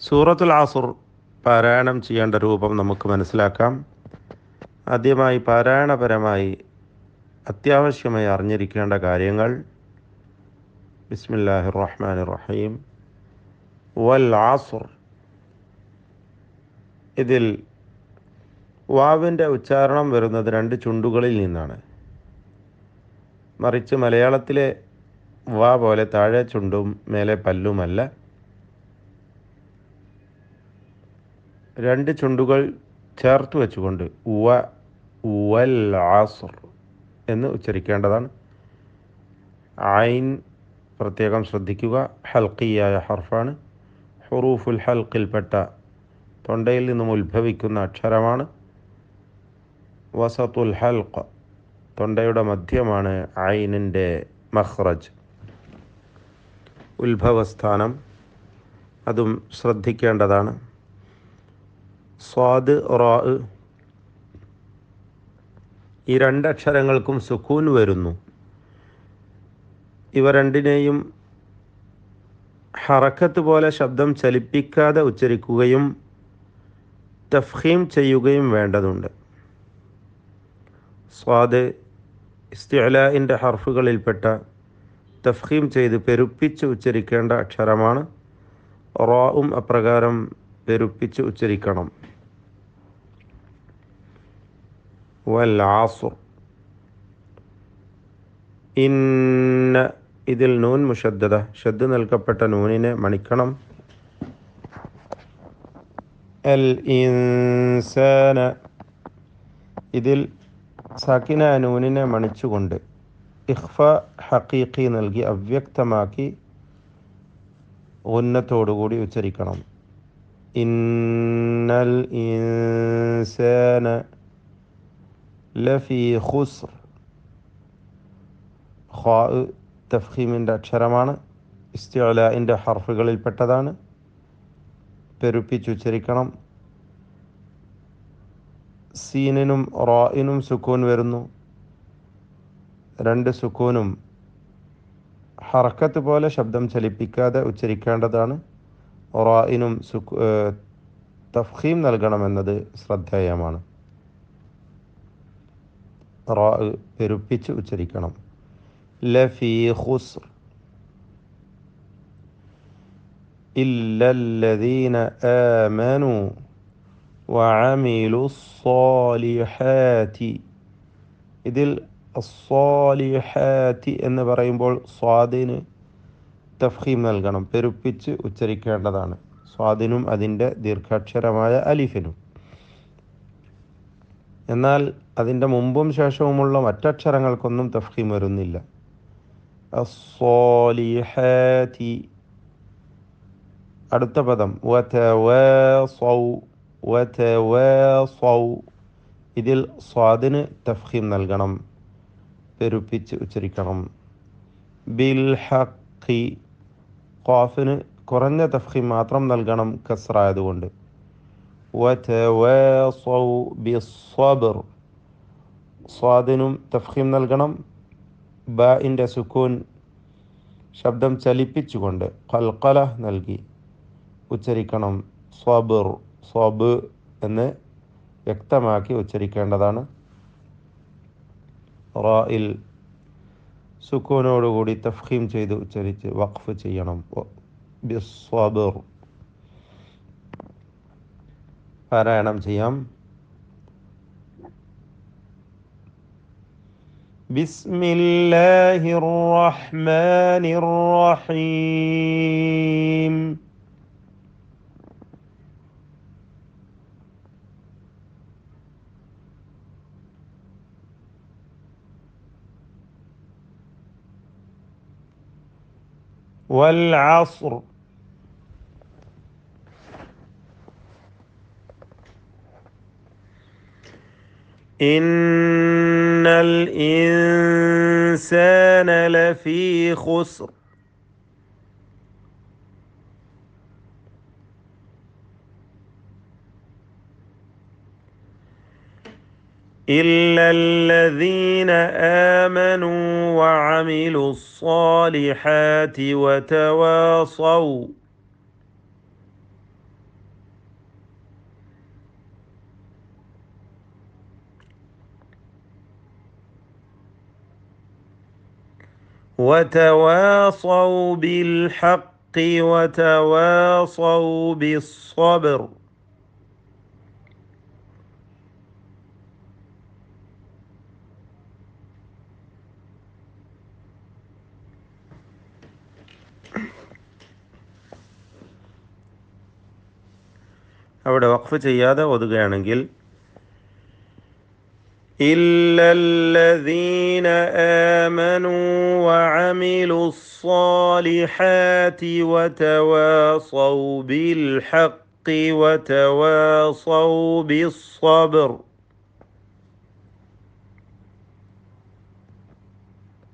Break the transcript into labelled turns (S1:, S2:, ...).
S1: സൂറത്തുൽ അസ്ർ പാരായണം ചെയ്യേണ്ട രൂപം നമുക്ക് മനസ്സിലാക്കാം. ആദ്യമായി പാരായണപരമായി അത്യാവശ്യമായി അറിഞ്ഞിരിക്കേണ്ട കാര്യങ്ങൾ. ബിസ്മില്ലാഹിർ റഹ്മാനിർ റഹീം. വൽ അസ്ർ, ഇതിൽ വാവിൻ്റെ ഉച്ചാരണം വരുന്നത് രണ്ട് ചുണ്ടുകളിൽ നിന്നാണ്. മറിച്ച് മലയാളത്തിലെ വാ പോലെ താഴെ ചുണ്ടും മേലെ പല്ലുമല്ല. രണ്ട് ചുണ്ടുകൾ ചേർത്ത് വെച്ചുകൊണ്ട് വൽ അസ്ർ എന്ന് ഉച്ചരിക്കേണ്ടതാണ്. ഐൻ പ്രത്യേകം ശ്രദ്ധിക്കുക, ഹൽക്കിയായ ഹർഫാണ്. ഹുറൂഫുൽ ഹൽക്കിൽപ്പെട്ട തൊണ്ടയിൽ നിന്നും ഉത്ഭവിക്കുന്ന അക്ഷരമാണ്. വസത്തുൽ ഹൽഖ്, തൊണ്ടയുടെ മധ്യമാണ് ഐനിൻ്റെ മഖ്റജ്, ഉത്ഭവസ്ഥാനം. അതും ശ്രദ്ധിക്കേണ്ടതാണ്. സ്വാദ്, റാ, ഈ രണ്ടക്ഷരങ്ങൾക്കും സുക്കൂൻ വരുന്നു. ഇവ രണ്ടിനെയും ഹറക്കത്ത് പോലെ ശബ്ദം ചലിപ്പിക്കാതെ ഉച്ചരിക്കുകയും തഫ്ഖീം ചെയ്യുകയും വേണ്ടതുണ്ട്. സ്വാദ് ഇസ്തിഅലാഇൻ്റെ ഹർഫുകളിൽപ്പെട്ട തഫ്ഖീം ചെയ്ത് പെരുപ്പിച്ച് ഉച്ചരിക്കേണ്ട അക്ഷരമാണ്. റാഉം അപ്രകാരം പെരുപ്പിച്ച് ഉച്ചരിക്കണം. വൽ അസ്ർ, ഇന്ന, ഇതിൽ നൂൻ മുഷദ്ദദ, ഷദ് നൽകപ്പെട്ട നൂനിനെ മണിക്കണം. അൽ ഇൻസാന, ഇതിൽ സാക്കിന നൂനിനെ മണിച്ചുകൊണ്ട് ഇഖ്ഫ ഹഖീഖി നൽകി അവ്യക്തമാക്കി ഉന്നത്തോടുകൂടി ഉച്ചരിക്കണം. ഇന്നൽ ഇൻസാന ലഫീ ഖുസ്ർ. ഖാ തഫ്ഖീമിൻ്റെ അക്ഷരമാണ്, ഇസ്തിഅലാഇൻ്റെ ഹർഫുകളിൽപ്പെട്ടതാണ്, പെരുപ്പിച്ചുച്ചരിക്കണം. സീനിനും റായിനും സുക്കൂൻ വരുന്നു. രണ്ട് സുക്കൂനും ഹറക്കത്ത് പോലെ ശബ്ദം ചലിപ്പിക്കാതെ ഉച്ചരിക്കേണ്ടതാണ്. റായിനും തഫ്ഖീം നൽകണമെന്നത് ശ്രദ്ധേയമാണ്. റാ പെരുപ്പിച്ച് ഉച്ചരിക്കണം. ലഫീ ഖുസ്ർ ഇല്ലല്ലദീന ആമനു വഅമിലു സ്സാലിഹാത്തി. ഇതിൽ സ്സാലിഹാത്തി എന്ന് പറയുമ്പോൾ സ്വാദിന് തഫ്ഖീം നൽകണം, പെരുപ്പിച്ച് ഉച്ചരിക്കേണ്ടതാണ്. സ്വാദിനും അതിൻ്റെ ദീർഘാക്ഷരമായ അലിഫിനും. എന്നാൽ അതിൻ്റെ മുമ്പും ശേഷവുമുള്ള മറ്റക്ഷരങ്ങൾക്കൊന്നും തഫ്ഖീം വരുന്നില്ല. അസ്സാലിഹാത്തി. അടുത്ത പദം വതവാസൗ, വതവാസൗ, ഇതിൽ സ്വാദിന് തഫ്ഖീം നൽകണം, പെരുപ്പിച്ച് ഉച്ചരിക്കണം. ബിൽ ഹഖി, ഖാഫിന് കുറഞ്ഞ തഫ്ഖീം മാത്രം നൽകണം കസ്റായതുകൊണ്ട്. വതവാസൗ ബിസ്സബ്ർ, സ്വാദിനും തഫ്ഖീം നൽകണം. ബാഇൻ്റെ സുക്കൂൻ ശബ്ദം ചലിപ്പിച്ചുകൊണ്ട് ഖൽഖല നൽകി ഉച്ചരിക്കണം. സ്വബർ, സ്വബ് എന്ന് വ്യക്തമാക്കി ഉച്ചരിക്കേണ്ടതാണ്. റായിൽ സുക്കൂനോടുകൂടി തഫ്ഖീം ചെയ്ത് ഉച്ചരിച്ച് വഖഫ് ചെയ്യണം. ബിസ്സബ്ർ. പാരായണം ചെയ്യാം. ബിസ്മില്ലാഹിർ റഹ്മാനിർ റഹീം. വൽ അസ്ർ, ഇന്നൽ ഇൻസാന ലഫീ ഖുസ്ർ. إلا الذين آمنوا وعملوا الصالحات وتواصوا وتواصوا بالحق وتواصوا بالصبر. അവിടെ വഖഫ് ചെയ്യാതെ ഓതുകയാണെങ്കിൽ ഇല്ലല്ലദീന ആമനൂ വഅമിലു സ്സാലിഹാതി വതവാസൗ ബിൽ ഹഖ് വതവാസൗ ബിസ്സബ്ർ.